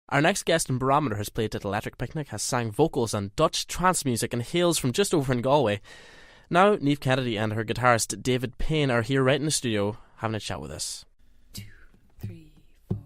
Our next guest in Barometer has played at Electric Picnic, has sang vocals on Dutch trance music and hails from just over in Galway. Now, Niamh Kennedy and her guitarist David Payne are here right in the studio having a chat with us. 2, 3, 4.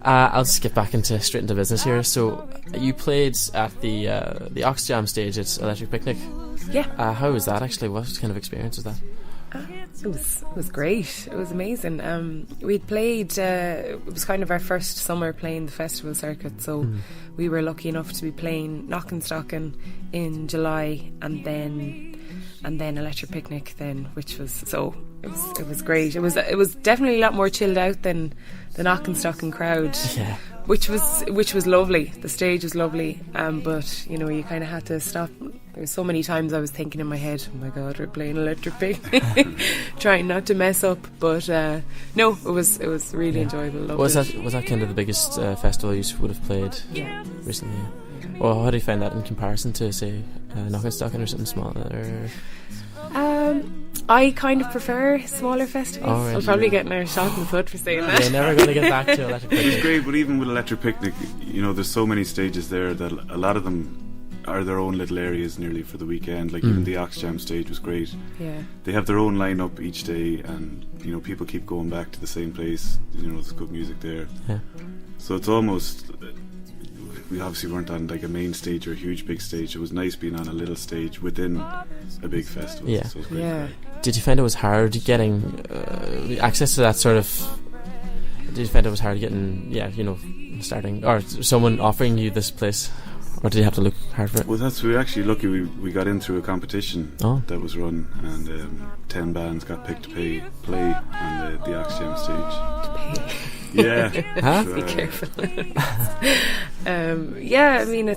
I'll just get back straight into business here. So, you played at the Oxjam stage at Electric Picnic. Yeah. How was that actually? What kind of experience was that? It was great. It was amazing. We'd played. It was kind of our first summer playing the festival circuit, so we were lucky enough to be playing Knockanstockan in July, and then Electric Picnic then, which was so. It was great. It was definitely a lot more chilled out than the Knockanstockan crowd. Yeah. Which was lovely. The stage was lovely, but you know, you kind of had to stop. There were so many times I was thinking in my head, "Oh my God, we're playing Electric Picnic," trying not to mess up. But no, it was really enjoyable. Loved Was it. that kind of the biggest festival you would have played recently? Well, how do you find that in comparison to, say, Knockanstockan or something smaller? I kind of prefer smaller festivals. Oh, right. I'll probably get another shot in the foot for saying that. They're never going to get back to Electric Picnic. It's great, but even with Electric Picnic, you know, there's so many stages there that a lot of them are their own little areas nearly for the weekend. Like even the Oxjam stage was great. Yeah. They have their own lineup each day, and you know, people keep going back to the same place. You know, there's good music there. Yeah. So it's almost. We obviously weren't on like a main stage or a huge big stage. It was nice being on a little stage within a big festival. Yeah. So it was great. Yeah. Did you find it was hard getting access to that sort of? Did you find it was hard getting, starting, or someone offering you this place, or did you have to look hard for it? Well, we were actually lucky. We got in through a competition that was run, and 10 bands got picked to play on the Oxjam stage. To pay. Yeah. Huh? So, Be careful. Yeah, I mean,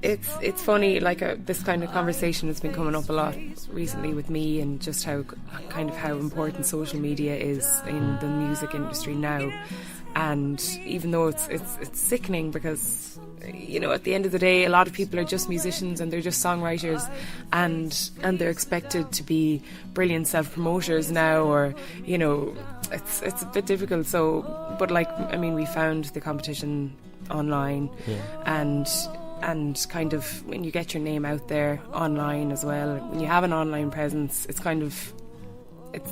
it's funny, like this kind of conversation has been coming up a lot recently with me, and just how important social media is in the music industry now. And even though it's sickening, because you know, at the end of the day, a lot of people are just musicians and they're just songwriters, and they're expected to be brilliant self-promoters now, or you know, it's a bit difficult. So, but like, I mean, we found the competition online, and kind of when you get your name out there online as well, when you have an online presence,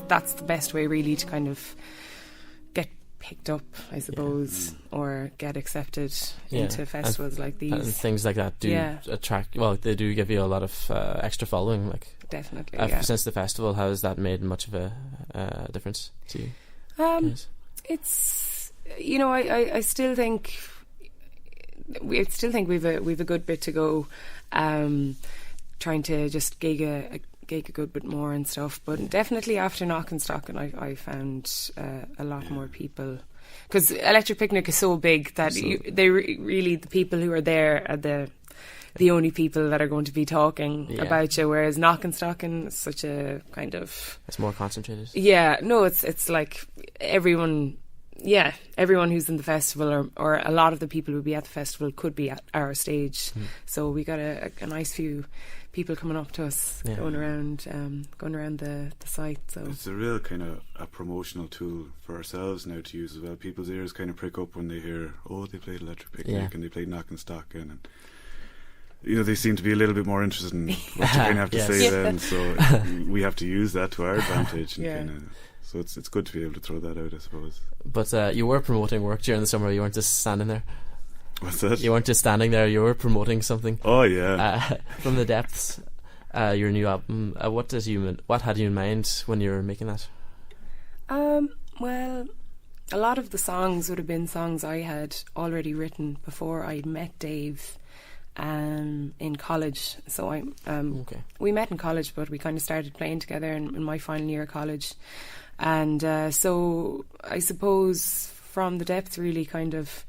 that's the best way really to kind of get picked up, I suppose, or get accepted into festivals like these. And things like that do attract, well, they do give you a lot of extra following. Like, definitely, since the festival, how has that made much of a difference to you? It's, you know, I still think we've a good bit to go, trying to just gig a good bit more and stuff. But definitely after Knockanstockan, I found a lot more people, because Electric Picnic is so big that really the people who are there are the only people that are going to be talking about you, whereas Knockanstockan is such a kind of, it's more concentrated. Yeah, no, it's like everyone who's in the festival, or a lot of the people who will be at the festival could be at our stage. So we got a nice few people coming up to us, going around the site. So it's a real kind of a promotional tool for ourselves now to use as well. People's ears kind of prick up when they hear, oh, they played Electric Picnic and they played Knockanstockan, and you know, they seem to be a little bit more interested in what you kind of have to say then. So we have to use that to our advantage, and kind of. So it's good to be able to throw that out, I suppose. But you were promoting work during the summer. You weren't just standing there. What's that? You weren't just standing there. You were promoting something. Oh yeah. From the Depths, your new album. What had you in mind when you were making that? Well, a lot of the songs would have been songs I had already written before I met Dave. In college, so we met in college, but we kind of started playing together in my final year of college, and so I suppose from the Depths really kind of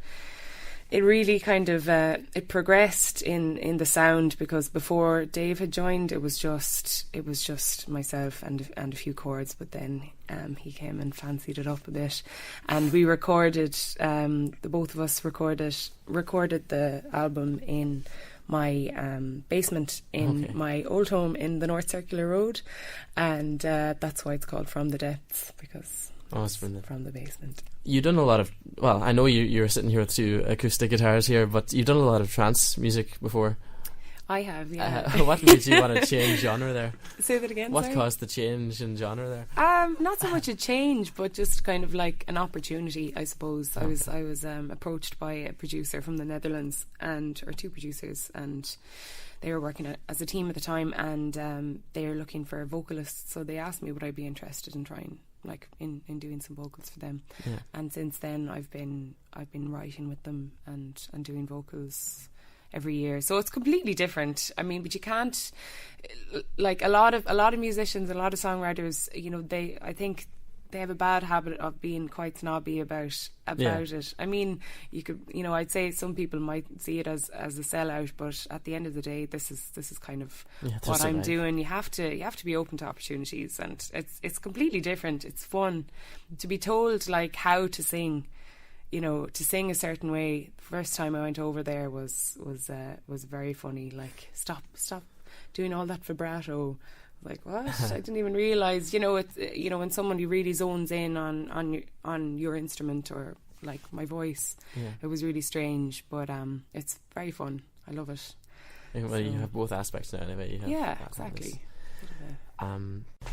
it really kind of it progressed in the sound, because before Dave had joined, it was just myself and a few chords, but then he came and fancied it up a bit, and we recorded the both of us recorded the album in my basement in my old home in the North Circular Road, and that's why it's called From the Depths, because it's from the basement. You've done a lot of, well, I know you're sitting here with two acoustic guitars here, but you've done a lot of trance music before. I have, yeah. What made you want to change genre there? Say that again. What caused the change in genre there? Not so much a change, but just kind of like an opportunity, I suppose. I was approached by a producer from the Netherlands, or two producers, and they were working as a team at the time, and they were looking for vocalists. So they asked me would I be interested in trying, like, in doing some vocals for them. Yeah. And since then, I've been writing with them and doing vocals every year, so it's completely different. I mean, but you can't, like, a lot of musicians, a lot of songwriters, you know, I think they have a bad habit of being quite snobby about it. I mean, you could, you know, I'd say some people might see it as a sellout, but at the end of the day, this is kind of what I'm doing. You have to be open to opportunities, and it's completely different. It's fun to be told, like, how to sing. You know, to sing a certain way. The first time I went over there was very funny. Like, stop doing all that vibrato. Like, what? I didn't even realise. You know, it's, you know, when somebody really zones in on your instrument, or like my voice, it was really strange. But it's very fun. I love it. Well, so, you have both aspects now, anyway. Exactly.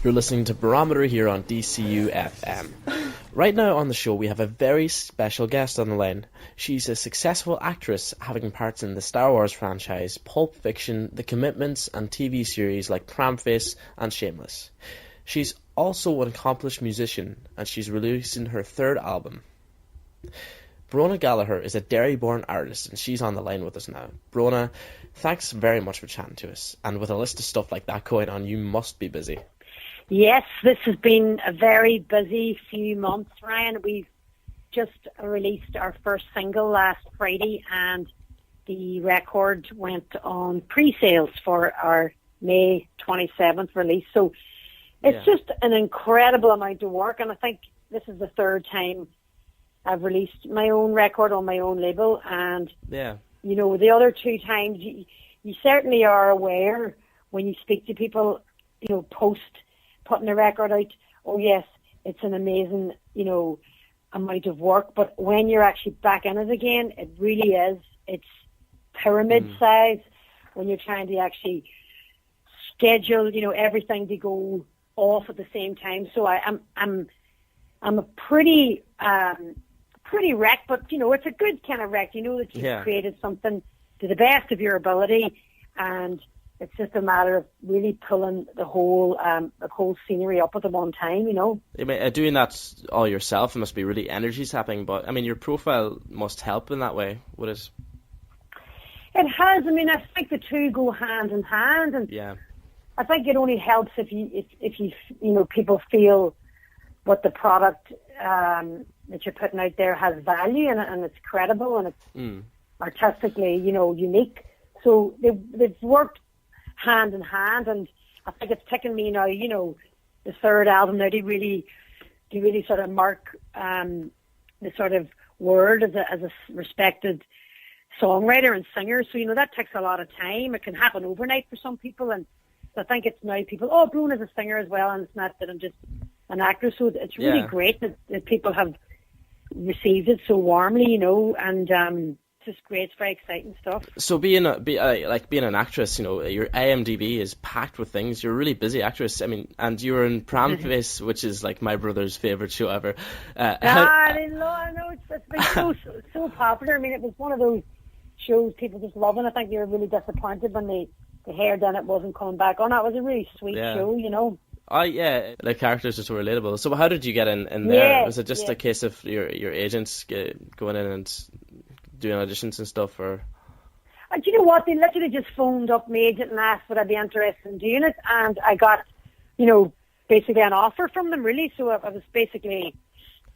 You're listening to Barometer here on DCU FM. Right now on the show we have a very special guest on the line. She's a successful actress, having parts in the Star Wars franchise, Pulp Fiction, The Commitments, and TV series like Pramface and Shameless. She's also an accomplished musician, and she's releasing her third album. Brona Gallagher is a Derry-born artist, and she's on the line with us now. Brona, thanks very much for chatting to us. And with a list of stuff like that going on, you must be busy. Yes, this has been a very busy few months, Ryan. We've just released our first single last Friday, and the record went on pre-sales for our May 27th release. So it's just an incredible amount of work, and I think this is the third time I've released my own record on my own label, and you know, the other two times you certainly are aware when you speak to people, you know, post putting a record out, oh yes, it's an amazing, you know, amount of work, but when you're actually back in it again, it really is. It's pyramid size when you're trying to actually schedule, you know, everything to go off at the same time. So I'm a pretty wrecked, but you know, it's a good kind of wreck. You know that you've created something to the best of your ability, and it's just a matter of really pulling the whole scenery up at the one time, you know. I mean, doing that all yourself, it must be really energy sapping, but I mean, your profile must help in that way, would it? It has. I mean, I think the two go hand in hand, and I think it only helps if you know, people feel what the product that you're putting out there has value, and it's credible, and it's artistically, you know, unique. So they've worked hand in hand, and I think it's taken me now, you know, the third album now to really sort of mark the sort of word as a respected songwriter and singer. So, you know, that takes a lot of time. It can happen overnight for some people, and I think it's now people, oh, Brona's a singer as well, and it's not that I'm just an actor. So it's really great that people have received it so warmly, you know, and it's just great. It's very exciting stuff. So being an actress, you know, your IMDb is packed with things. You're a really busy actress. I mean, and you were in Pramface, which is like my brother's favourite show ever. I know it's been so popular. I mean, it was one of those shows people just love, and I think they were really disappointed when they heard that it wasn't coming back on. It was a really sweet show, you know. The characters are so relatable. So how did you get in there? Was it just a case of your agents going in and doing auditions and stuff, or? And you know what? They literally just phoned up my agent and asked would I be interested in doing it, and I got, you know, basically an offer from them, really. So I was basically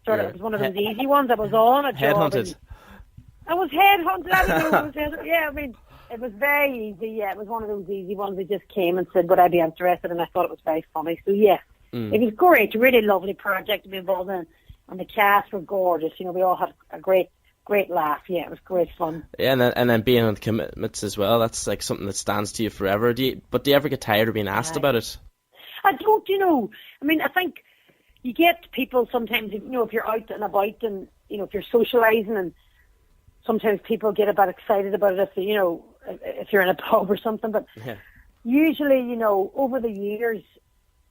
it was one of those easy ones. I was on a job. Headhunted. I was headhunted. I don't know. Yeah, I mean, it was very easy. Yeah, it was one of those easy ones. They just came and said, would I be interested? And I thought it was very funny. So, yeah, It was great. A really lovely project to be involved in. And the cast were gorgeous. You know, we all had a great laugh. Yeah, it was great fun. Yeah, and then being on the commitments as well, that's like something that stands to you forever. Do you ever get tired of being asked about it? I don't, you know. I mean, I think you get people sometimes, you know, if you're out and about and, you know, if you're socialising, and sometimes people get a bit excited about it if, you know, if you're in a pub or something. But usually, you know, over the years,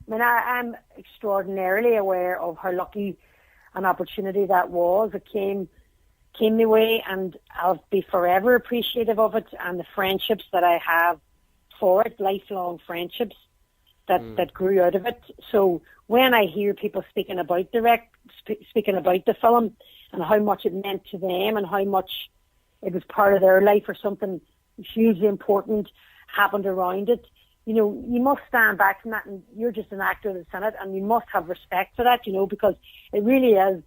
I mean, I'm extraordinarily aware of how lucky an opportunity that was. It came my way, and I'll be forever appreciative of it, and the friendships that I have for it, lifelong friendships that grew out of it. So when I hear people speaking about the film and how much it meant to them and how much it was part of their life or something hugely important happened around it, you know, you must stand back from that, and you're just an actor that's in it, and you must have respect for that, you know, because it really is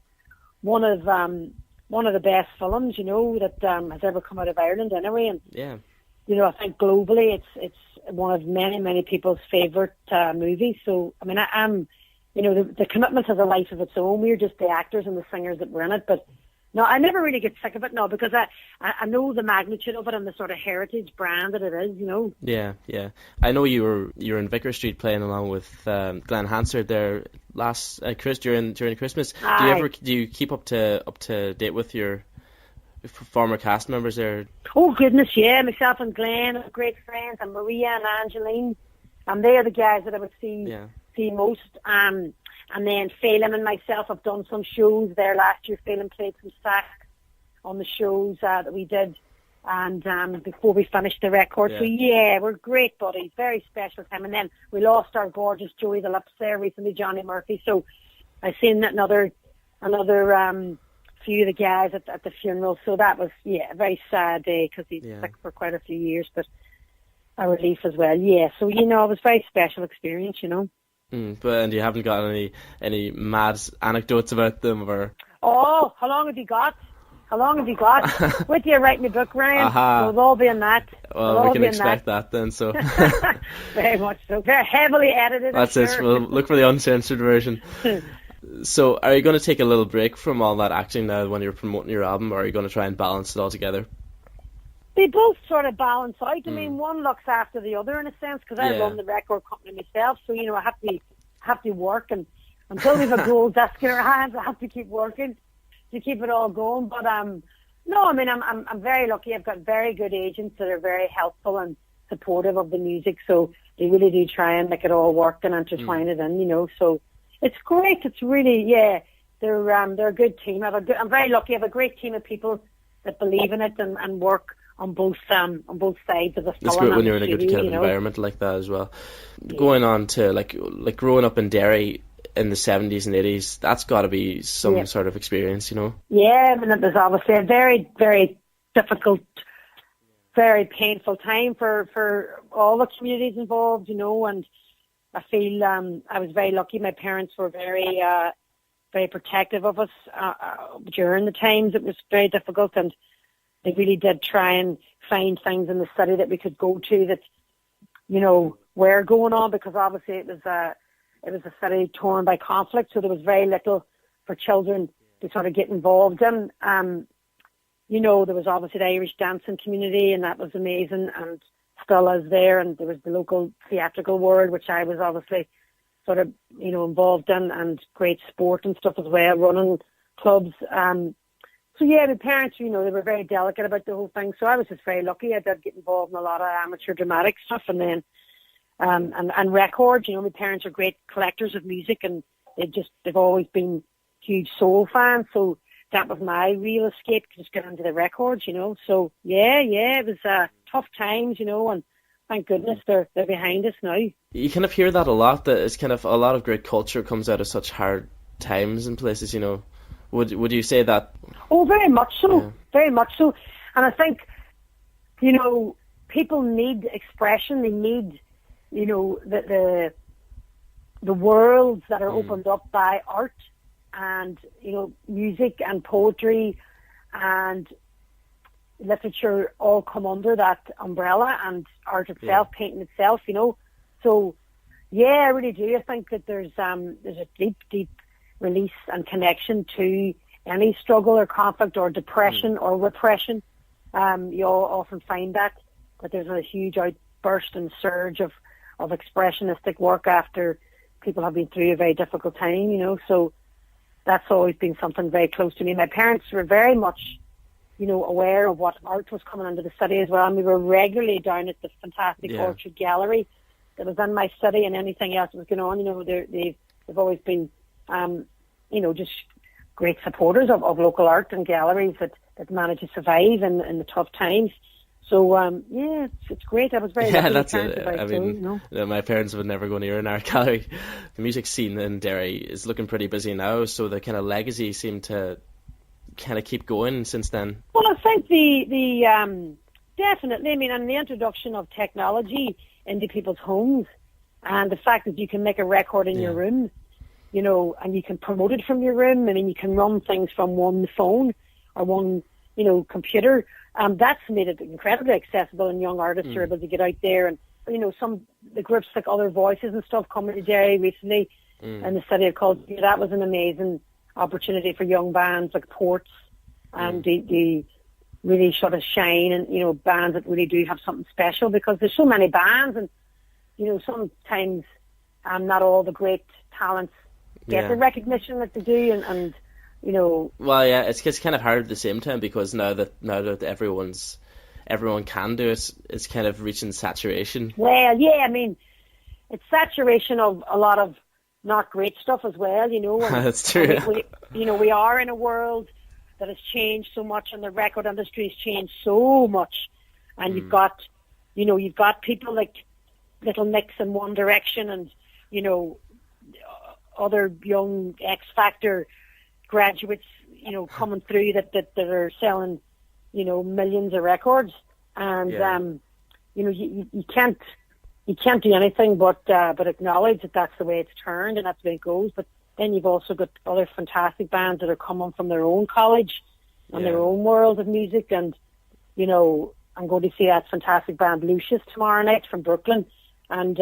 one of the best films, you know, that has ever come out of Ireland anyway. And you know, I think globally it's one of many people's favourite movies. So I mean, I'm, you know, the Commitment has a life of its own. We're just the actors and the singers that were in it, but no, I never really get sick of it, no, because I know the magnitude of it and the sort of heritage brand that it is, you know. Yeah. I know you were in Vicar Street playing along with Glenn Hansard there last during Christmas. Do you keep up to date with your former cast members there? Oh goodness, yeah. Myself and Glenn are great friends, and Maria and Angeline, and they are the guys that I would see most. And then Phelim and myself have done some shows there last year. Phelim played some sax on the shows that we did, and before we finished the record. So yeah, we're great buddies, very special time. And then we lost our gorgeous Joey the Lips there recently, Johnny Murphy. So I seen another few of the guys at the funeral. So that was a very sad day because he's sick for quite a few years, but a relief as well. Yeah, so you know, it was a very special experience, you know. And you haven't got any mad anecdotes about them, or? Oh, how long have you got? Wait till you write my book, Ryan. We'll all be in that. Well, we can expect that then. So very much so. Very heavily edited. That's it. Sure. We'll look for the uncensored version. So, are you going to take a little break from all that acting now when you're promoting your album, or are you going to try and balance it all together? They both sort of balance out. I mean, one looks after the other in a sense, because I run the record company myself. So, you know, I have to work, and until we have a gold disc in our hands, I have to keep working to keep it all going. But no, I mean, I'm very lucky. I've got very good agents that are very helpful and supportive of the music. So they really do try and make it all work and intertwine it in, you know. So it's great. It's really they're a good team. I'm very lucky. I have a great team of people that believe in it and work on both sides of the film. It's good when you're in a good kind of environment like that as well. Going on to like growing up in Derry in the 70s and 80s, that's got to be some sort of experience, you know. Yeah, I mean, it was obviously a very, very difficult, very painful time for all the communities involved, you know. And I feel I was very lucky. My parents were very very protective of us during the times it was very difficult, and they really did try and find things in the city that we could go to that, you know, were going on, because obviously it was a city torn by conflict, so there was very little for children to sort of get involved in. You know, there was obviously the Irish dancing community, and that was amazing, and still is there, and there was the local theatrical world, which I was obviously sort of, you know, involved in, and great sport and stuff as well, running clubs. So yeah, my parents, you know, they were very delicate about the whole thing. So I was just very lucky. I did get involved in a lot of amateur dramatic stuff, and then and records. You know, my parents are great collectors of music, and they've always been huge soul fans. So that was my real escape, to just get into the records, you know. So yeah, it was tough times, you know, and thank goodness they're behind us now. You kind of hear that a lot. That it's kind of a lot of great culture comes out of such hard times in places, you know. Would you say that? Oh, very much so. Yeah. Very much so. And I think, you know, people need expression. They need, you know, the worlds that are opened up by art and, you know, music and poetry and literature all come under that umbrella, and art itself, painting itself, So, yeah, I really do. I think that there's a deep, deep release and connection to any struggle or conflict or depression or repression. You'll often find that there's a huge outburst and surge of expressionistic work after people have been through a very difficult time, So that's always been something very close to me. My parents were very much, aware of what art was coming into the city as well. And we were regularly down at the fantastic Orchard Gallery that was in my study, and anything else that was going on. They've always been, just great supporters of local art and galleries that manage to survive in the tough times. So, it's great. I was very lucky. That's it. I mean, my parents would never go near an art gallery. The music scene in Derry is looking pretty busy now, so the kind of legacy seemed to kind of keep going since then. Well, I think the definitely, I mean, and the introduction of technology into people's homes, and the fact that you can make a record in your room, and you can promote it from your room. I mean, you can run things from one phone or one, computer. That's made it incredibly accessible, and young artists are able to get out there. And, the groups like Other Voices and stuff coming to Derry recently in the city of culture, that was an amazing opportunity for young bands like Ports, and they really sort of shine, and, bands that really do have something special, because there's so many bands, and, sometimes not all the great talents get the recognition that they do, and Well, yeah, it's kind of hard at the same time, because now that everyone can do it, it's kind of reaching saturation. Well, yeah, I mean, it's saturation of a lot of not great stuff as well, And that's true. We are in a world that has changed so much, and the record industry has changed so much, and you've got people like Little Mix and One Direction, and other young X Factor graduates, coming through that are selling, millions of records, and you can't do anything but acknowledge that that's the way it's turned, and that's the way it goes. But then you've also got other fantastic bands that are coming from their own college and their own world of music, and I'm going to see that fantastic band Lucius tomorrow night from Brooklyn, and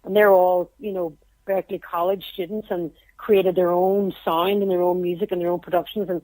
they're all Berkeley College students, and created their own sound and their own music and their own productions. And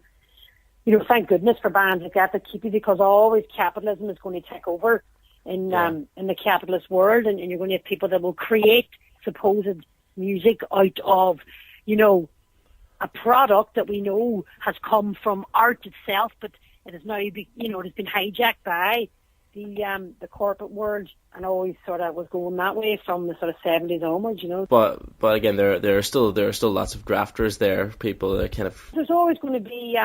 thank goodness for bands like that keep you, because always capitalism is going to take over in the capitalist world, and you're going to have people that will create supposed music out of a product that we know has come from art itself, but it has now it has been hijacked by the corporate world, and always sort of was going that way from the sort of 70s onwards, But again, there are still lots of grafters there, people that kind of. There's always going to be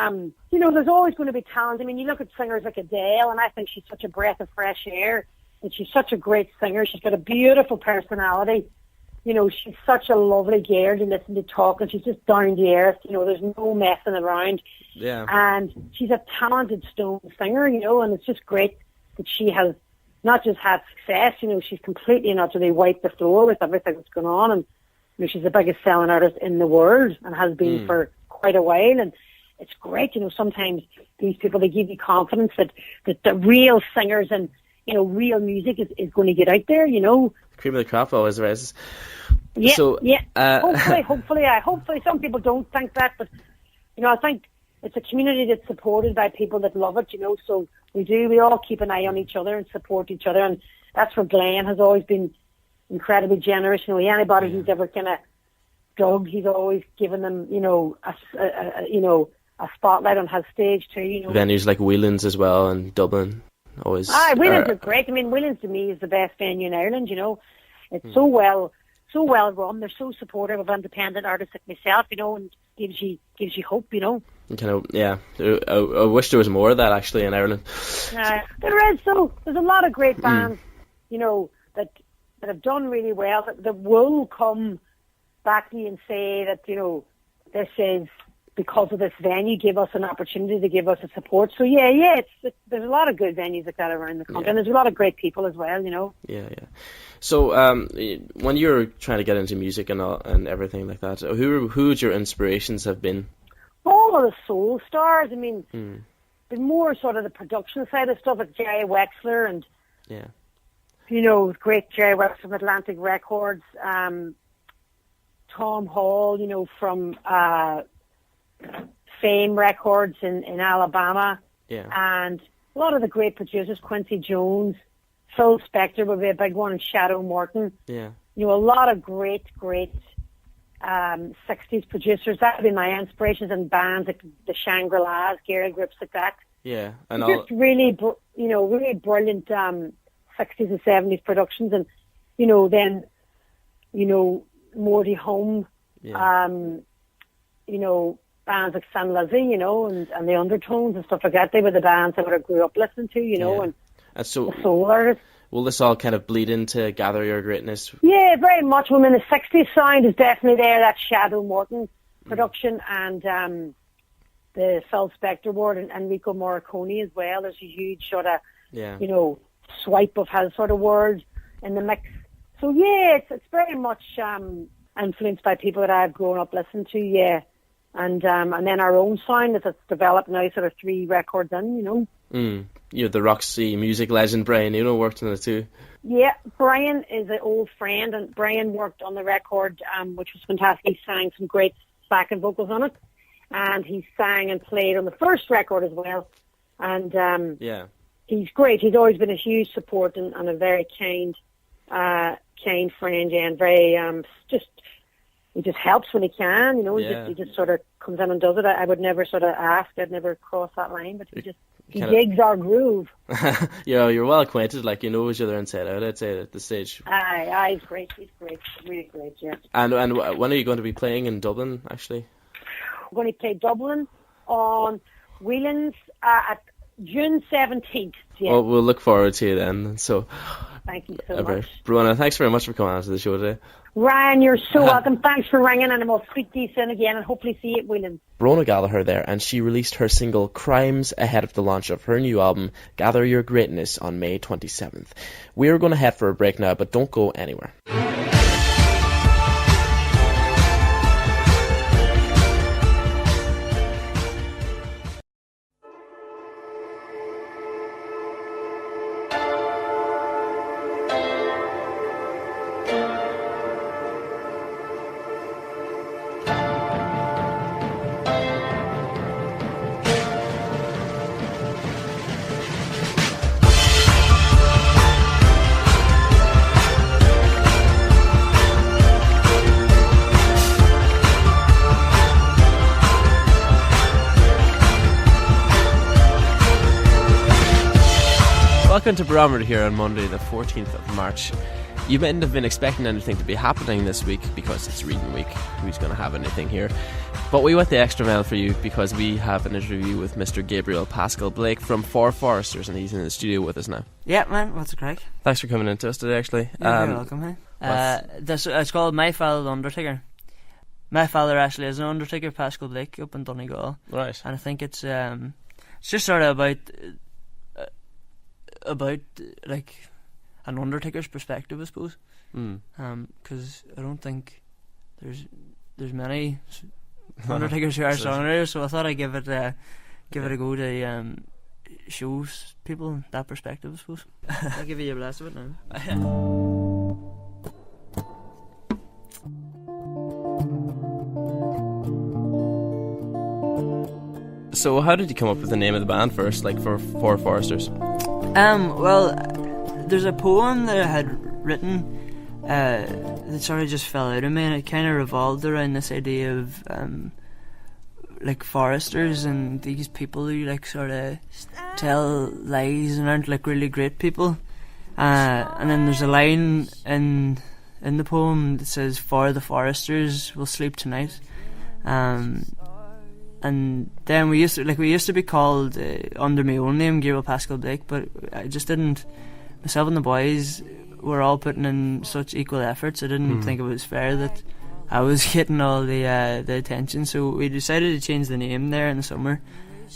there's always going to be talent. I mean, you look at singers like Adele, and I think she's such a breath of fresh air, and she's such a great singer. She's got a beautiful personality. She's such a lovely girl to listen to talk, and she's just down to earth. There's no messing around. Yeah. And she's a talented stone singer, and it's just great that she has not just had success, she's completely and utterly wiped the floor with everything that's going on. And, she's the biggest selling artist in the world, and has been for quite a while. And it's great, sometimes these people, they give you confidence that the real singers and, real music is going to get out there, Cream of the crop always rises. Yeah, so, hopefully some people don't think that, but, I think it's a community that's supported by people that love it, so we all keep an eye on each other and support each other, and that's where Glenn has always been incredibly generous. Anybody who's ever kind of dug, he's always given them, a spotlight on his stage too. Venues like Whelan's as well, and Dublin, always. Whelan's are great. I mean, Whelan's to me is the best venue in Ireland. It's so well run. They're so supportive of independent artists like myself, and gives you hope, Kind of, yeah. I wish there was more of that actually in Ireland. There is. So there's a lot of great bands, that have done really well, that will come back to you and say that, this is because of this venue, give us an opportunity to give us a support. So there's a lot of good venues like that around the country, and there's a lot of great people as well, Yeah. So when you're trying to get into music and everything like that, who would your inspirations have been? All of the soul stars. I mean, been more sort of the production side of stuff, like Jerry Wexler and, Yeah. you know, great Jerry Wexler from Atlantic Records, Tom Hall, you know, from Fame Records in Alabama, Yeah. and a lot of the great producers, Quincy Jones, Phil Spector would be a big one, and Shadow Morton. Yeah. You know, a lot of great 60s producers. That would be my inspirations, and bands like the Shangri-Las, Gary groups like that. Yeah. And Just really, you know, really brilliant 60s and 70s productions, and you know, then, you know, Morty Home, yeah. you know, bands like San Lizzy, you know, and the Undertones and stuff like that. They were the bands I would have grew up listening to, you know, Yeah. and so the soul artists. will this all kind of bleed into Gather Your Greatness? Yeah, very much. Well, I mean, the 60s sound is definitely there, that Shadow Morton production, and the Phil Spector word, and Enrico Morricone as well. There's a huge sort of, Yeah. you know, swipe of his sort of word in the mix. So, yeah, it's very much influenced by people that I've grown up listening to, yeah. And then our own sound that's developed now, sort of 3 records in, you know. You know, the Roxy music legend Brian Eno worked on it too. Yeah, Brian is an old friend, and Brian worked on the record, which was fantastic. He sang some great backing vocals on it, and he sang and played on the first record as well. And Yeah. he's great. He's always been a huge support and a very kind friend, yeah, and very he just helps when he can, you know. Yeah. He just sort of comes in and does it. I would never sort of ask. I'd never cross that line, but he digs our groove. Yeah, you're well acquainted, like you know each other inside out, I'd say, at this stage. Aye, he's great. He's great, really great, yeah. And when are you going to be playing in Dublin, actually? We're going to play Dublin on Whelan's at June 17th. Yeah. Well, we'll look forward to you then. So, Thank you so much. Brona, thanks very much for coming on to the show today. Ryan, you're so welcome. Thanks for ringing, and we'll speak to you soon again, and hopefully see you at Whelan's. Brona Gallagher there, and she released her single Crimes ahead of the launch of her new album Gather Your Greatness on May 27th. We're going to head for a break now, but don't go anywhere. Welcome to Barometer here on Monday the 14th of March. You mightn't have been expecting anything to be happening this week because it's reading week. Who's going to have anything here? But we went the extra mile for you because we have an interview with Mr. Gabriel Pascal Blake from Four Foresters, and he's in the studio with us now. Yeah, man, what's the crack? Thanks for coming in to us today, actually. You're welcome, hey. It's called My Father the Undertaker. My father actually is an undertaker, Pascal Blake, up in Donegal. Right. And I think it's just sort of about like an undertaker's perspective, I suppose. Because I don't think there's many undertakers who are songwriters, so I thought I'd give it a go to show people that perspective, I suppose. I'll give you a blast of it now. So how did you come up with the name of the band first, like for Four Foresters? Well, there's a poem that I had written that sort of just fell out of me, and it kind of revolved around this idea of like foresters and these people who like sort of tell lies and aren't like really great people. And then there's a line in the poem that says, "For the foresters will sleep tonight." And then we used to be called under my own name, Gabriel Pascal Blake, but I just didn't. Myself and the boys were all putting in such equal efforts. I didn't think it was fair that I was getting all the attention. So we decided to change the name there in the summer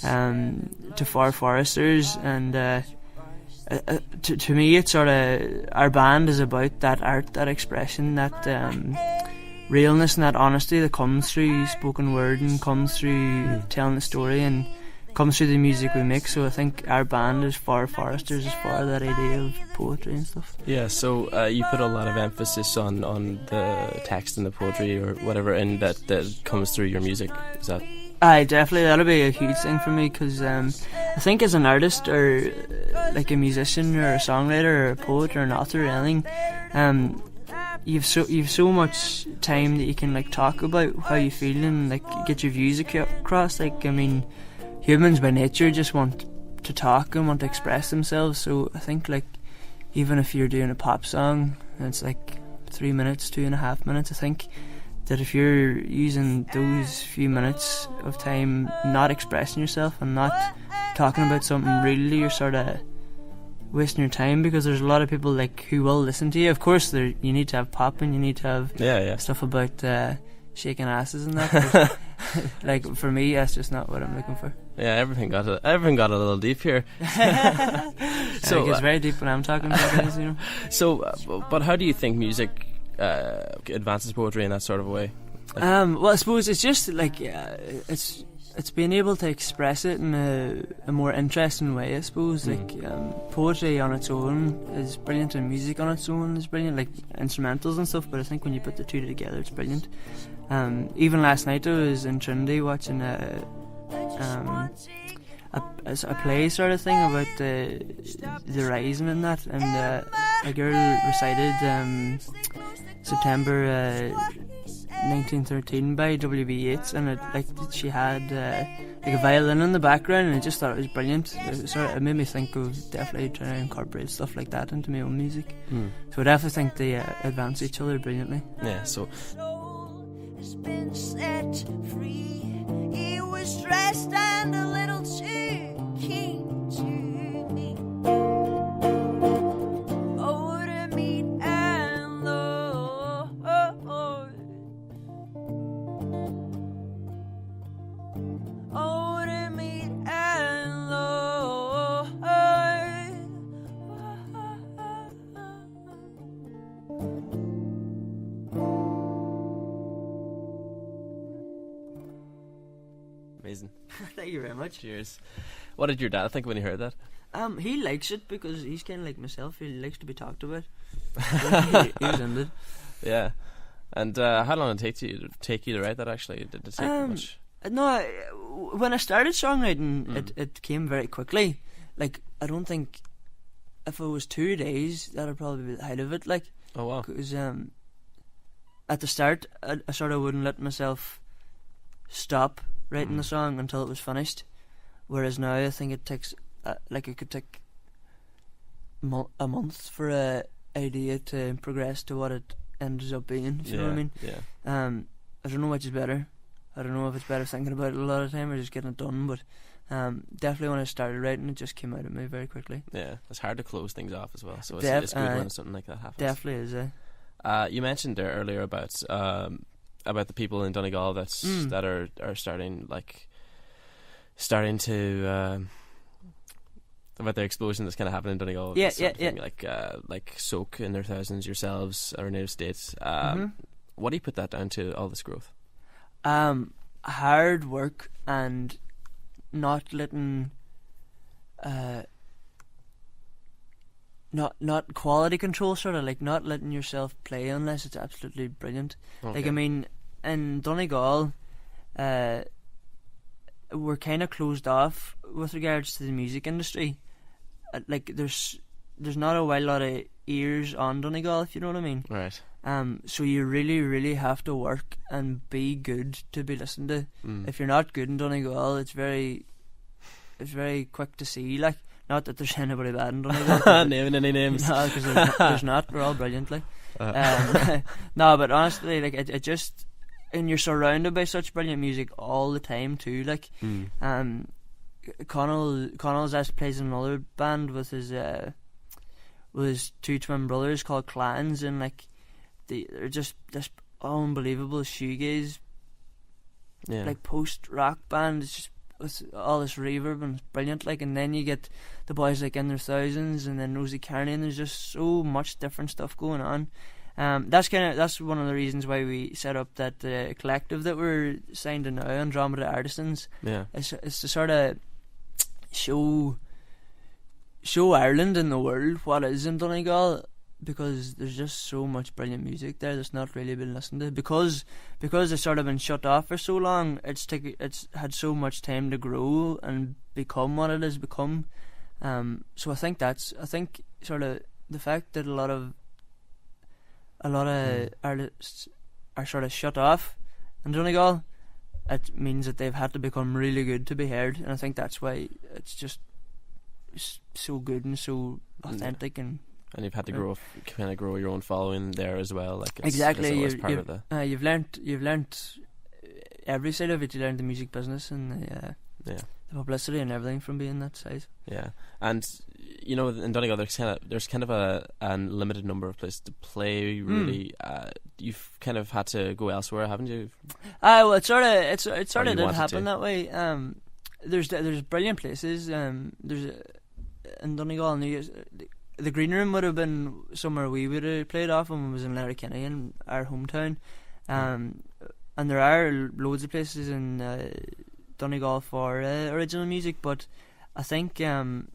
to Four Foresters. And to me, it's sort of, our band is about that art, that expression, that realness and that honesty that comes through spoken word and comes through telling the story. And comes through the music we make. So I think our band is far foresters as far that idea of poetry and stuff. Yeah, so you put a lot of emphasis on the text and the poetry or whatever, and that comes through your music. Is that? Aye, definitely. That'll be a huge thing for me, because I think as an artist or like a musician or a songwriter or a poet or an author or anything, you've so much time that you can like talk about how you feel and like get your views across. Like, I mean, humans by nature just want to talk and want to express themselves. So I think like even if you're doing a pop song and it's like 3 minutes, 2.5 minutes, I think that if you're using those few minutes of time not expressing yourself and not talking about something really, you're sort of wasting your time, because there's a lot of people like who will listen to you. Of course, you need to have pop and you need to have stuff about shaking asses and that. But, like for me, that's just not what I'm looking for. Yeah, everything got a little deep here. So it gets very deep when I'm talking about things, you know. So, but how do you think music advances poetry in that sort of a way? Well, I suppose it's just like it's being able to express it in a more interesting way, I suppose. Like poetry on its own is brilliant and music on its own is brilliant, like instrumentals and stuff, but I think when you put the two together it's brilliant. Even last night I was in Trinity watching a play sort of thing about the Rising and that, and a girl recited September 1913 by W.B. Yeats, and she had like a violin in the background, and I just thought it was brilliant. It made me think of definitely trying to incorporate stuff like that into my own music. So I definitely think they advance each other brilliantly. Yeah, so has been set free. He was dressed and a little too keen to me. Oh, to meet and love. Oh, to meet and love. amazing. Thank you very much. Cheers. What did your dad think when he heard that? He likes it because he's kind of like myself. He likes to be talked about. He was into it. Yeah. And how long did it take you to write that? Actually, did it take much? No, when I started songwriting, it came very quickly. Like, I don't think if it was 2 days, that'd probably be the height of it. Like, oh wow! Because at the start, I sort of wouldn't let myself stop writing the song until it was finished. Whereas now, I think it takes it could take a month for a idea to progress to what it ends up being. If you know what I mean? Yeah. I don't know which is better. I don't know if it's better thinking about it a lot of the time or just getting it done, but definitely when I started writing, it just came out of me very quickly. Yeah, it's hard to close things off as well, so it's good when something like that happens. Definitely is. You mentioned there earlier about the people in Donegal that are starting to about the explosion that's kind of happening in Donegal. Like Soak in their thousands, yourselves, our native states. What do you put that down to, all this growth? Hard work and not letting not quality control, sort of like not letting yourself play unless it's absolutely brilliant. Okay. Like, I mean, in Donegal, we're kind of closed off with regards to the music industry. Like, there's not a wild lot of ears on Donegal, if you know what I mean. Right. So you really, really have to work and be good to be listened to. If you're not good in Donegal, it's very quick to see. Like, not that there's anybody bad in Donegal. Naming any names? No, because there's not. We're all brilliant. Like, no, but honestly, like it just, and you're surrounded by such brilliant music all the time too. Like, Connell's actually plays in another band with his two twin brothers called Clans, and like they're just this unbelievable shoegaze, like post rock band. It's just with all this reverb and it's brilliant. Like, and then you get the boys like In Their Thousands and then Rosie Kearney, and there's just so much different stuff going on. That's one of the reasons why we set up that collective that we're signed to now, Andromeda Artisans. Yeah, it's to sort of show Ireland and the world what is in Donegal, because there's just so much brilliant music there that's not really been listened to, because it's sort of been shut off for so long. It's had so much time to grow and become what it has become. So I think sort of the fact that a lot of artists are sort of shut off in Donegal, it means that they've had to become really good to be heard, and I think that's why it's just so good and so authentic. And you've had to grow your own following there as well. Like exactly, you've learnt every side of it. You learned the music business and the publicity and everything from being that side. Yeah, and you know, in Donegal there's kind of a limited number of places to play. Really, you've kind of had to go elsewhere, haven't you? Well, it sort of did happen that way. There's brilliant places. There's in Donegal, the Green Room would have been somewhere we would have played off when we was in Letterkenny, in our hometown. And there are loads of places in Donegal for original music, but I think sometimes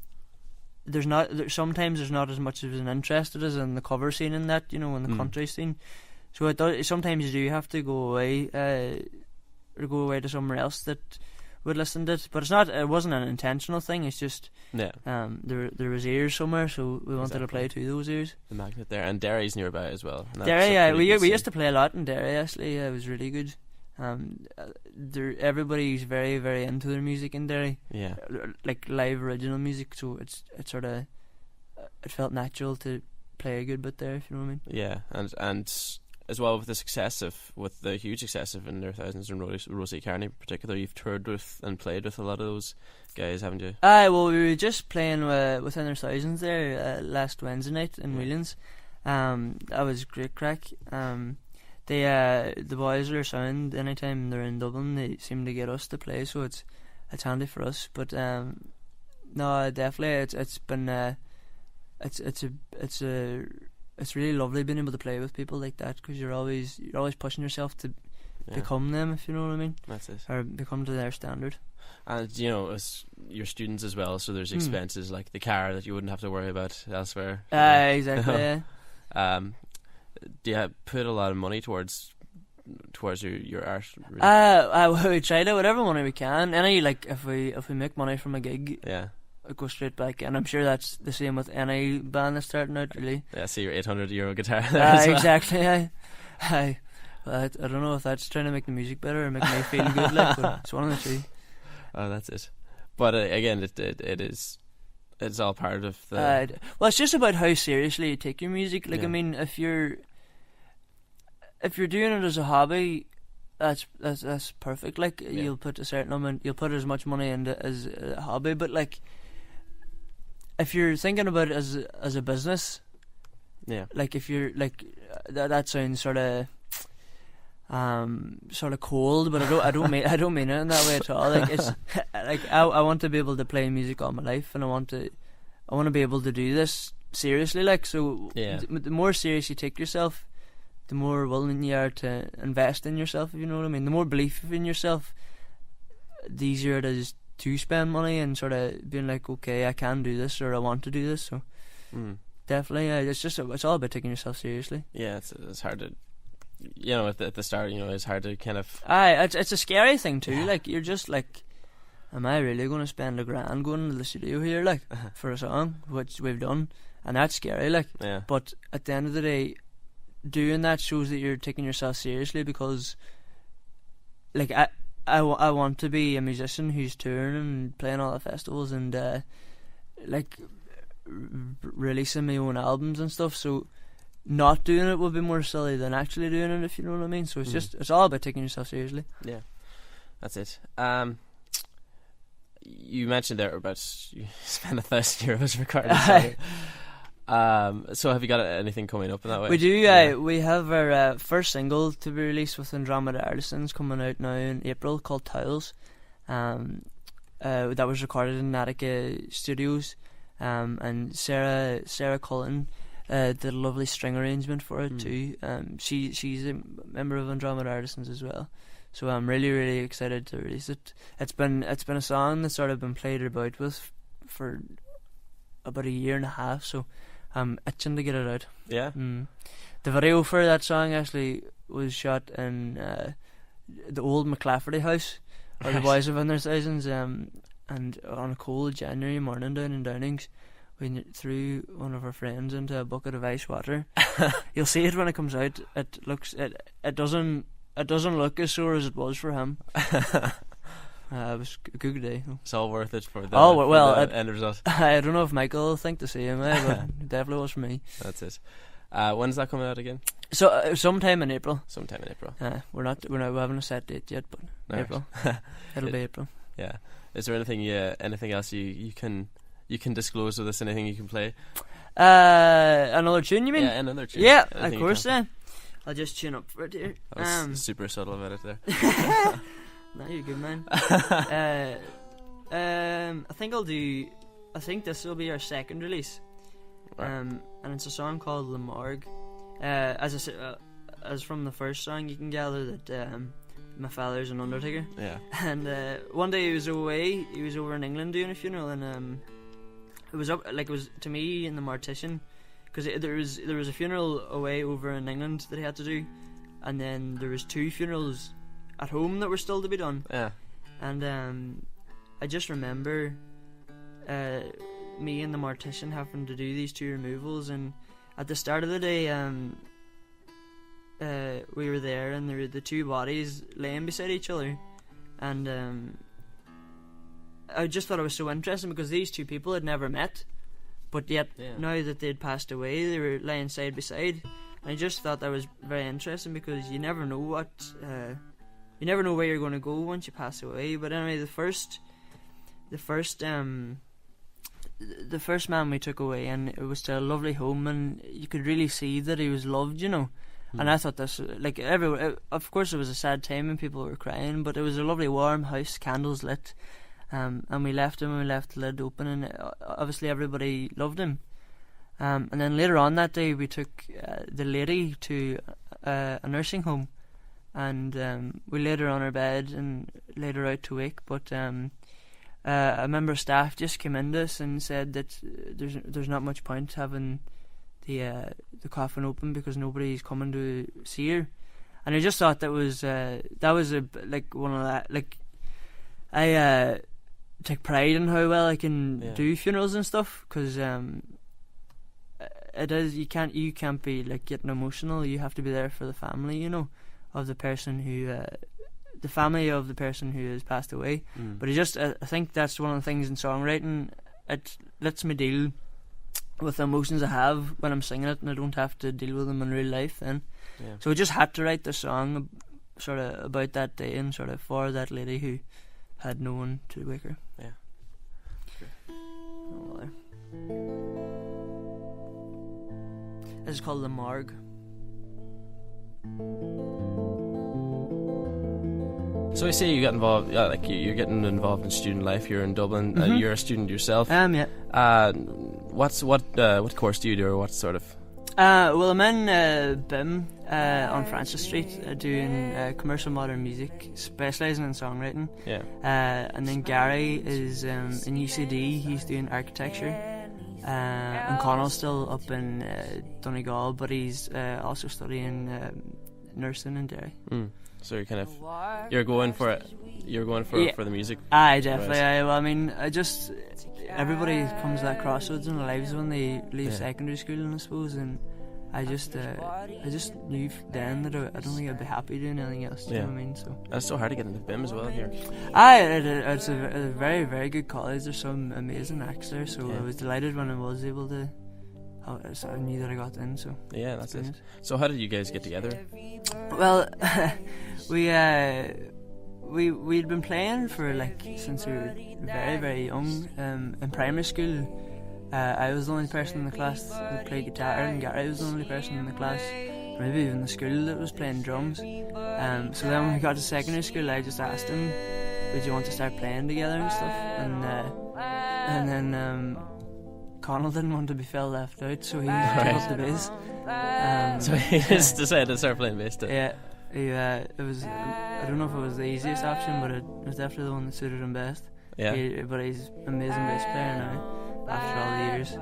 there's not as much of an interest as in the cover scene in that, you know, in the country scene. So sometimes you do have to go away to somewhere else that would listen to it, but it wasn't an intentional thing. It's just there was ears somewhere, so we wanted to play to those ears. The magnet there, and Derry's nearby as well. Derry, we used to play a lot in Derry. Actually, it was really good. Everybody's very, very into their music in Derry. Yeah, like live original music. So it felt natural to play a good bit there, if you know what I mean. Yeah, and as well with the huge success of In Their Thousands and Rosie Kearney in particular, you've toured with and played with a lot of those guys, haven't you? Well, we were just playing with In Their Thousands there last Wednesday night in Whelan's. That was great crack. The boys are sound. Anytime they're in Dublin, they seem to get us to play, so it's handy for us. But no, definitely, it's been it's really lovely being able to play with people like that, because you're always pushing yourself to become them, if you know what I mean. That's it. Or become to their standard. And you know, as you're students as well, so there's expenses like the car that you wouldn't have to worry about elsewhere. Exactly. Do you put a lot of money towards your art? Really? We try to, whatever money we can. If we make money from a gig, it goes straight back, and I'm sure that's the same with any band that's starting out, really. Yeah, see your €800 guitar there as well. Exactly. I don't know if that's trying to make the music better or make me feel good, but it's one of the two. Oh, that's it. But again, it's all part of the. Well, it's just about how seriously you take your music. I mean, if you're doing it as a hobby, that's perfect. You'll put a certain amount, you'll put as much money into as a hobby, but if you're thinking about it as a business, if you're that sounds sort of cold, but I don't mean it in that way at all. It's I want to be able to play music all my life, and I want to be able to do this seriously. The more serious you take yourself, the more willing you are to invest in yourself, if you know what I mean. The more belief in yourself, the easier it is to spend money and sort of being like, okay, I can do this, or I want to do this. So definitely, it's all about taking yourself seriously. Yeah, it's hard to, you know, at the start, you know, it's hard to kind of. It's a scary thing too. You're just like, am I really going to spend $1,000 going into the studio here, for a song, which we've done, and that's scary, But at the end of the day, doing that shows that you're taking yourself seriously, because, I want to be a musician who's touring and playing all the festivals and releasing my own albums and stuff. So not doing it would be more silly than actually doing it, if you know what I mean. So it's all about taking yourself seriously. Yeah, that's it. You mentioned there about you spend €1,000 recording a song. So have you got anything coming up in that way? We do. We have our first single to be released with Andromeda Artisans coming out now in April, called Tiles. That was recorded in Attica Studios, and Sarah Cullen did a lovely string arrangement for it too. She's a member of Andromeda Artisans as well. So I'm really, really excited to release it. It's been a song that's sort of been played about with for about a year and a half, so I'm itching to get it out. Yeah. The video for that song actually was shot in the old McClafferty house, where the boys have in their thousands, and on a cold January morning down in Downings, we threw one of our friends into a bucket of ice water. You'll see it when it comes out. It doesn't look as sore as it was for him. It was a good day. It's all worth it for the, end result. I don't know if Michael will think the same, but it definitely was for me. That's it. When's that coming out again? So sometime in April. Sometime in April. We haven't a set date yet, but April. It'll be April. Yeah. Is there anything else you can disclose with us? Anything you can play? Another tune, you mean? Yeah, another tune. Yeah, of course. I'll just tune up for it here. That was super subtle about it there. No, you're good, man. I think this will be our second release. Right. And it's a song called La Morgue. As I said, as from the first song, you can gather that my father's an undertaker. Yeah. And one day he was away. He was over in England doing a funeral, and it was to me in the Mortician, because there was a funeral away over in England that he had to do, and then there was 2 funerals at home that were still to be done. Yeah. And I just remember me and the Mortician having to do these 2 removals, and at the start of the day we were there, and there were the 2 bodies laying beside each other, and I just thought it was so interesting because these 2 people had never met, but yet now that they'd passed away, they were lying side by side. And I just thought that was very interesting because you never know where you're going to go once you pass away. But anyway, the first man we took away, and it was to a lovely home, and you could really see that he was loved, you know. And I thought this, like, of course it was a sad time and people were crying, but it was a lovely warm house, candles lit, and we left him, and we left the lid open, and obviously everybody loved him. And then later on that day we took the lady to a nursing home, and we laid her on her bed and laid her out to wake, but a member of staff just came into us and said that there's not much point having the coffin open because nobody's coming to see her. And I just thought that was one of that, like, I take pride in how well I can do funerals and stuff, because it is, you can't be like getting emotional. You have to be there for the family, you know, of the person who the family of the person who has passed away. But I think that's one of the things in songwriting. It lets me deal with the emotions I have when I'm singing it, and I don't have to deal with them in real life then. So I just had to write the song sort of about that day and sort of for that lady who had no one to wake her. This is called La Morgue. So I see you got involved, you're getting involved in student life. You're in Dublin. You're a student yourself. Yeah. What course do you do, or what sort of? Well, I'm in BIM on Francis Street doing commercial modern music, specialising in songwriting. Yeah. And then Gary is in UCD. He's doing architecture. And Connell's still up in Donegal, but he's also studying nursing in Derry. So you're going for it. You're going for the music. Aye, definitely. Everybody comes to that crossroads in their lives when they leave secondary school, I suppose, and I just knew then that I don't think I'd be happy doing anything else. Do you know what I mean? So it's so hard to get into BIM as well here. Aye, it's a very, very good college. There's some amazing acts there, so I was delighted when I was able to. So I knew that I got in. So yeah, that's it. So how did you guys get together? Well, we'd been playing for since we were very, very young. In primary school, I was the only person in the class that played guitar, and Gary was the only person in the class, maybe even the school, that was playing drums. So then when we got to secondary school, I just asked him, would you want to start playing together and stuff? And then Connell didn't want to be left out, so he took up the bass. So he just decided to start playing bass too. Yeah. it was. I don't know if it was the easiest option, but it was definitely the one that suited him best. Yeah. But he's an amazing bass player now after all the years.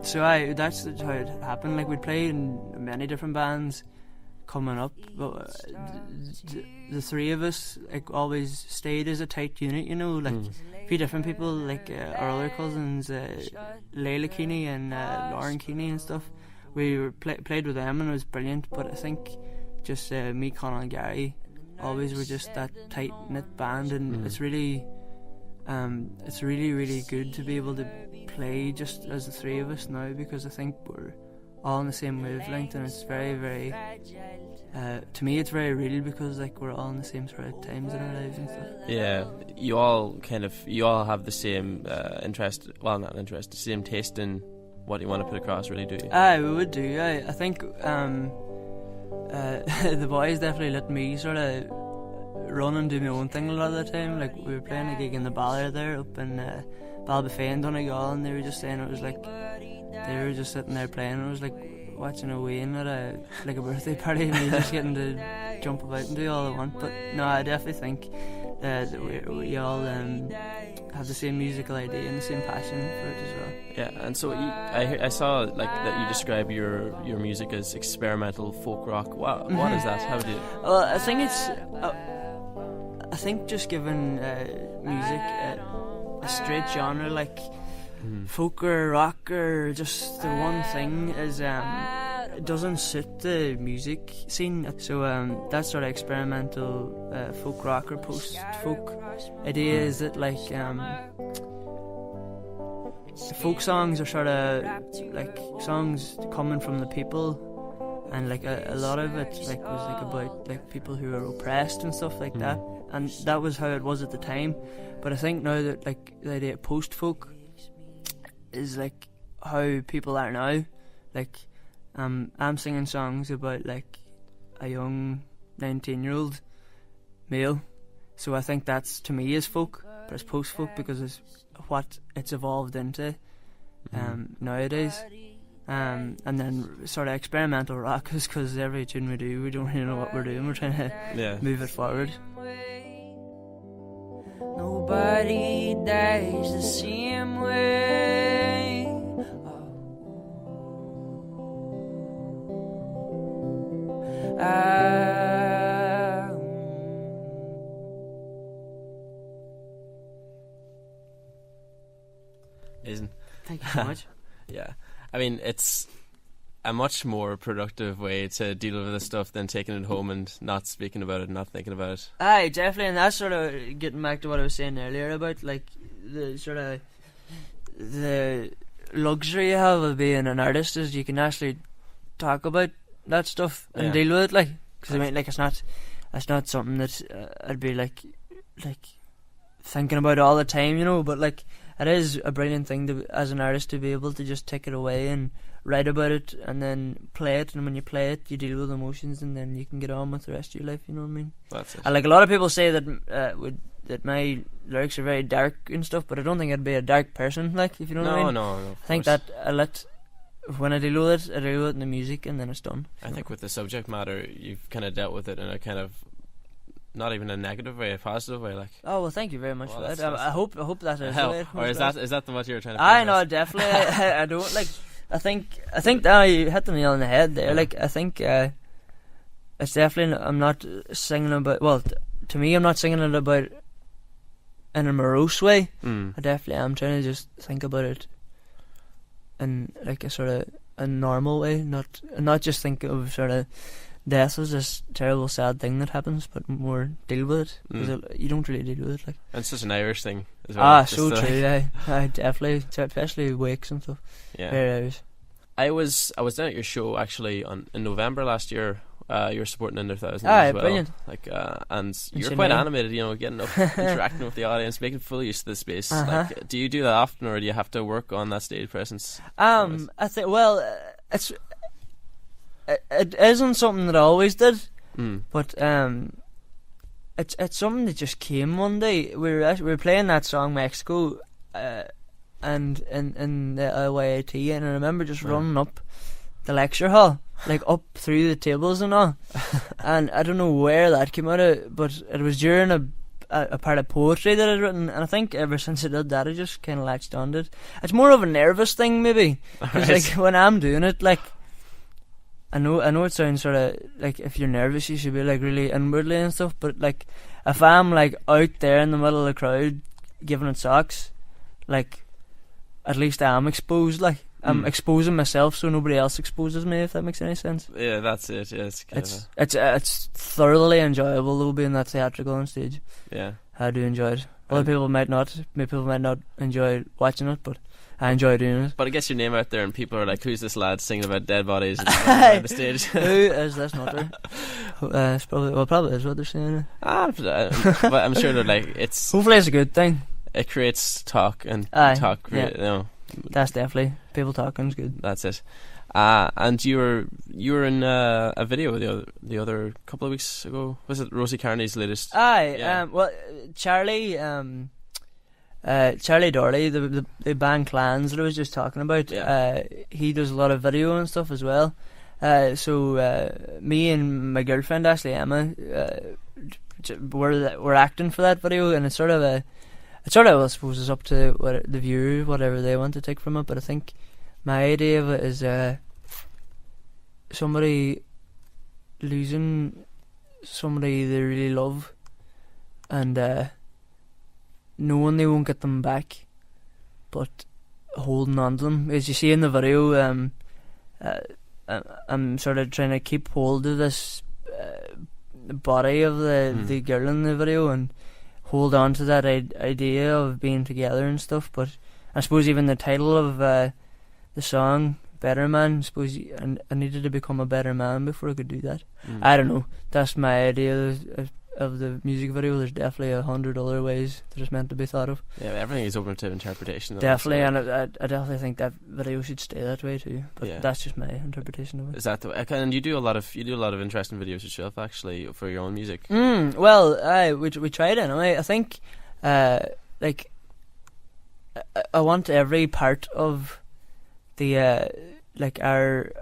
So that's how it happened. Like, we'd played in many different bands coming up, but the three of us like always stayed as a tight unit, you know, like a few different people, like our other cousins, Layla Keeney and Lauren Keeney and stuff. We were played with them and it was brilliant, but I think just me, Conal and Gary always were just that tight knit band, and it's really really good to be able to play just as the three of us now, because I think we're all on the same wavelength, and it's very, very to me it's very real, because like we're all in the same sort of times in our lives and stuff. Yeah, you all have the same interest, well, not interest, the same taste in what you want to put across, really, do you? We would do. I think the boys definitely let me sort of run and do my own thing a lot of the time. Like, we were playing a gig in the Ballard there up in Balbafay in Donegal, and they were just saying it was like they were just sitting there playing, and it was like watching a Wayne at a birthday party, and we just getting to jump about and do all I want. But no, I definitely think that we all have the same musical idea and the same passion for it as well. Yeah, and so I saw like that you describe your music as experimental folk rock. What is that? How do you? Well, I think it's I think just giving music a straight genre like folk or rock or just the one thing is it doesn't suit the music scene. So that sort of experimental folk rock or post folk idea is that like folk songs are sort of like songs coming from the people, and like a lot of it like was like about like people who are oppressed and stuff like that, and that was how it was at the time. But I think now that like the idea of post folk is like how people are now. Like I'm singing songs about like a young 19-year-old male, so I think that's, to me, is folk, but it's post folk because it's what it's evolved into nowadays. And then sort of experimental rock is because every tune we do, we don't really know what we're doing, we're trying to move it forward. Nobody dies the same way. Isn't. Thank you so much. Yeah, I mean, it's a much more productive way to deal with this stuff than taking it home and not speaking about it and not thinking about it. Aye, definitely, and that's sort of getting back to what I was saying earlier about like the sort of the luxury you have of being an artist is you can actually talk about that stuff and deal with it, like, because I mean, like, it's not something that I'd be like thinking about all the time, you know, but like it is a brilliant thing to, as an artist, to be able to just take it away and write about it and then play it, and when you play it you deal with emotions and then you can get on with the rest of your life, you know what I mean? That's it. And like a lot of people say that that my lyrics are very dark and stuff, but I don't think I'd be a dark person, like, if you know what I mean? No, I think that when I deal with it, I deal with it in the music and then it's done. I think with the subject matter you've kind of dealt with it in a kind of not even a negative way, a positive way, like. Oh well, thank you very much for that. I hope that is the way it or is goes. that what you were trying to? I know, definitely. I don't like. I think that you hit the nail on the head there. Like, I think it's definitely. I'm not singing about. Well, to me, I'm not singing it about in a morose way. I definitely am trying to just think about it in like a sort of a normal way, not just think of sort of death as this terrible sad thing that happens, but more deal with it, because you don't really deal with it, like. And it's such an Irish thing as well. So true. Yeah, I definitely, especially wakes and stuff. Yeah, very Irish. I was down at your show actually in November last year. You're supporting Under 1000 as well. Brilliant. Like, and you're quite animated, you know, getting up, interacting with the audience, making full use of the space. Like, do you do that often, or do you have to work on that stage presence? I think, well, it isn't something that I always did, but it's something that just came one day. We were playing that song Mexico, and in the LYAT, and I remember just running up the lecture hall like up through the tables and all. And I don't know where that came out of, but it was during a part of poetry that I'd written, and I think ever since I did that, I just kind of latched onto it. It's more of a nervous thing, maybe, because like when I'm doing it, like I know it sounds sort of like if you're nervous, you should be like really inwardly and stuff, but like if I'm like out there in the middle of the crowd giving it socks, like at least I am exposed, like. I'm exposing myself so nobody else exposes me, if that makes any sense. Yeah, that's it. Yeah, it's thoroughly enjoyable though, being that theatrical on stage. Yeah, I do enjoy it. Other people might not. Maybe people might not enjoy watching it, but I enjoy doing it. But it gets your name out there, and people are like, "Who's this lad singing about dead bodies on the stage?" Who is this nutter? It's probably is what they're saying. But I'm sure they're like, it's. Hopefully, it's a good thing. It creates talk and talk. Yeah. You know. That's definitely people talking's good. That's it. And you were in a video the other couple of weeks ago. Was it Rosie Kearney's latest? Yeah. Well, Charlie Dorley, the band Clans that I was just talking about. Yeah. He does a lot of video and stuff as well. So me and my girlfriend Ashley Emma were acting for that video, and it's sort of I suppose is up to the viewer, whatever they want to take from it. But I think my idea of it is somebody losing somebody they really love, and knowing they won't get them back, but holding on to them. As you see in the video, I'm sort of trying to keep hold of this body of the girl in the video and hold on to that idea of being together and stuff. But I suppose even the title of the song, Better Man, I suppose I needed to become a better man before I could do that. I don't know, that's my idea of the music video. There's definitely 100 other ways that it's meant to be thought of. Yeah, everything is open to interpretation. Definitely, and I definitely think that video should stay that way too. But that's just my interpretation of it. Is that the way? And you do a lot of interesting videos yourself, actually, for your own music. Well, we tried anyway. I think, like, I want every part of the like our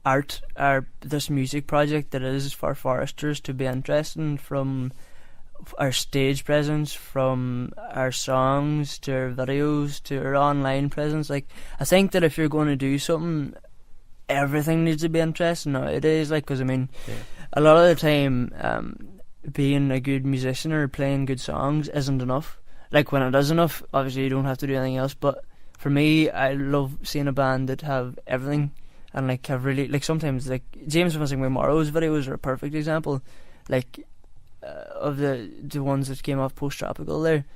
art, this music project that is for Foresters to be interesting, from our stage presence, from our songs to our videos to our online presence. Like, I think that if you're going to do something, everything needs to be interesting nowadays. Like, because I mean, a lot of the time, being a good musician or playing good songs isn't enough. Like, when it is enough, obviously you don't have to do anything else. But for me, I love seeing a band that have everything. And like have really, like, sometimes like James from Missing Tomorrow's videos are a perfect example, like of the ones that came off Post Tropical there.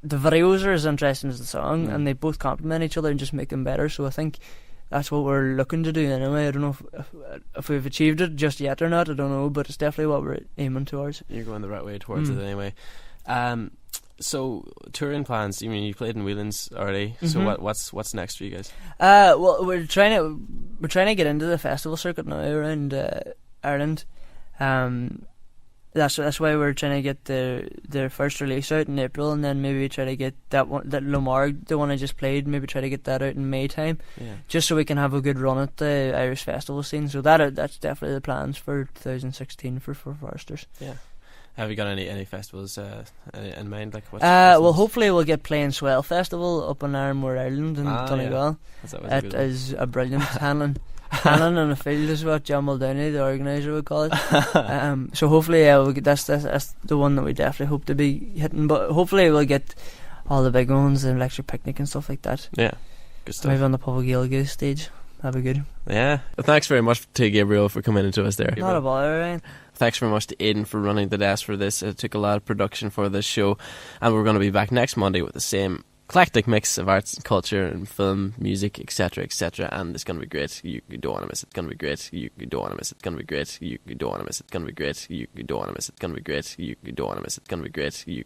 The videos are as interesting as the song, and they both complement each other and just make them better. So I think that's what we're looking to do anyway. I don't know if we've achieved it just yet or not, I don't know, but it's definitely what we're aiming towards. You're going the right way towards it anyway. So touring plans. You mean you played in Whelan's already? So what's next for you guys? Well, we're trying to get into the festival circuit now around Ireland. That's why we're trying to get their first release out in April, and then maybe try to get that Lomarg, the one I just played, maybe try to get that out in May time, just so we can have a good run at the Irish festival scene. So that's definitely the plans for 2016 for Foresters. Yeah. Have you got any festivals in mind? Like what? Well, hopefully we'll get playing Swell Festival up in Ironmore, Ireland, in Donegal. It is a brilliant handling on the field is what John Muldowney, the organiser, would call it. So hopefully, we'll get, that's the one that we definitely hope to be hitting. But hopefully we'll get all the big ones, the Electric Picnic and stuff like that. Yeah, good stuff. Maybe on the Public Gaelic stage. That'd be good. Yeah. Well, thanks very much to Gabriel for coming into us there. Not a bother, Ryan. Thanks very much to Aidan for running the desk for this. It took a lot of production for this show, and we're going to be back next Monday with the same eclectic mix of arts and culture and film, music, etc., etc. And it's going to be great. You don't want to miss it. It's going to be great. You don't want to miss it. It's going to be great. You don't want to miss it. It's going to be great. You don't want to miss it. It's going to be great. You don't want to miss it. It's going to be great. You